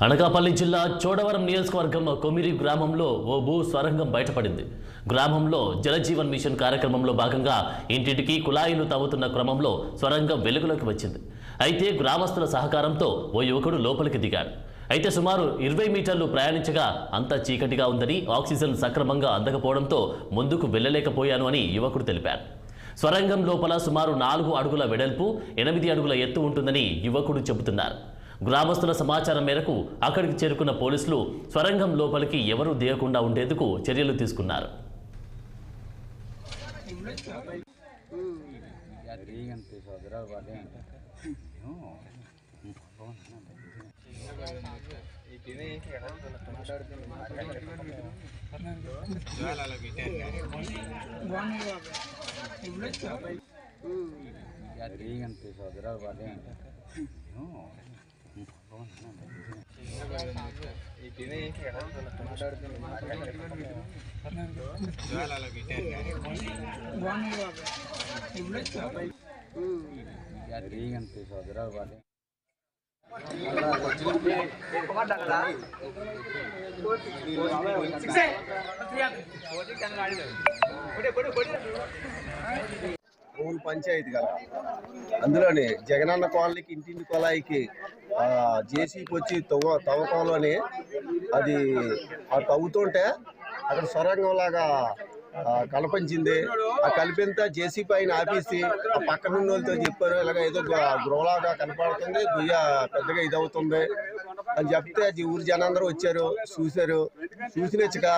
అనకాపల్లి జిల్లా చోడవరం నియోజకవర్గం కొమిరి గ్రామంలో ఓ భూ స్వరంగం బయటపడింది. గ్రామంలో జలజీవన్ మిషన్ కార్యక్రమంలో భాగంగా ఇంటింటికి కుళాయిలు తవ్వుతున్న క్రమంలో స్వరంగం వెలుగులోకి వచ్చింది. అయితే గ్రామస్తుల సహకారంతో ఓ యువకుడు లోపలికి దిగాడు. అయితే సుమారు 20 మీటర్లు ప్రయాణించగా అంతా చీకటిగా ఉందని, ఆక్సిజన్ సక్రమంగా అందకపోవడంతో ముందుకు వెళ్లలేకపోయాను అని యువకుడు తెలిపాడు. స్వరంగం లోపల సుమారు 4 అడుగుల వెడల్పు, 8 అడుగుల ఎత్తు ఉంటుందని యువకుడు చెబుతున్నారు. గ్రామస్తుల సమాచారం మేరకు అక్కడికి చేరుకున్న పోలీసులు స్వరంగం లోపలికి ఎవరూ దిగకుండా ఉండేందుకు చర్యలు తీసుకున్నారు. పంచాయతీ కదా, అందులోని జగనన్న కాలనీకి ఇంటింటి కొలాయికి జేసీకి వచ్చి తవ్వకంలోని అది తవ్వుతుంటే అక్కడ సొరంగం లాగా కలపించింది. ఆ కలిపింత జేసీపీ పైన ఆపేసి ఆ పక్కనున్న వాళ్ళతో చెప్పారు, ఇలాగ ఏదో గృహలాగా కనపడుతుంది, గుయ్య పెద్దగా ఇది అవుతుంది అని చెప్తే అది ఊరి జనందరూ వచ్చారు, చూసినచ్చుగా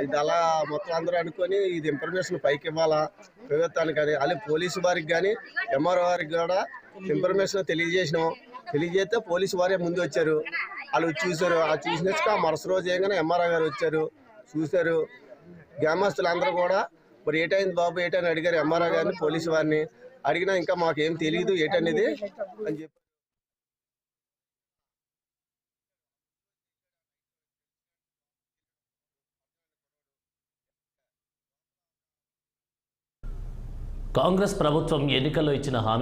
ఇది అలా మొత్తం అందరూ అనుకొని ఇది ఇన్ఫర్మేషన్ పైకి ఇవ్వాలా ప్రభుత్వానికి కానీ, అలాగే పోలీసు వారికి కానీ ఎంఆర్ఓ వారికి కూడా ఇన్ఫర్మేషన్ తెలియజేస్తే పోలీసు వారే ముందు వచ్చారు. వాళ్ళు చూశారు. ఆ చూసినచ్చుగా మరుసటి రోజు ఏగానే ఎంఆర్ఓ గారు వచ్చారు, చూశారు. గ్రామస్తులు అందరూ కూడా మరి ఏటైంది బాబు ఏటని అడిగారు ఎంఆర్ఓ గారిని, పోలీసు వారిని అడిగినా ఇంకా మాకేం తెలియదు ఏటనేది అని చెప్పి. కాంగ్రెస్ ప్రభుత్వం ఎన్నికల్లో ఇచ్చిన హామీ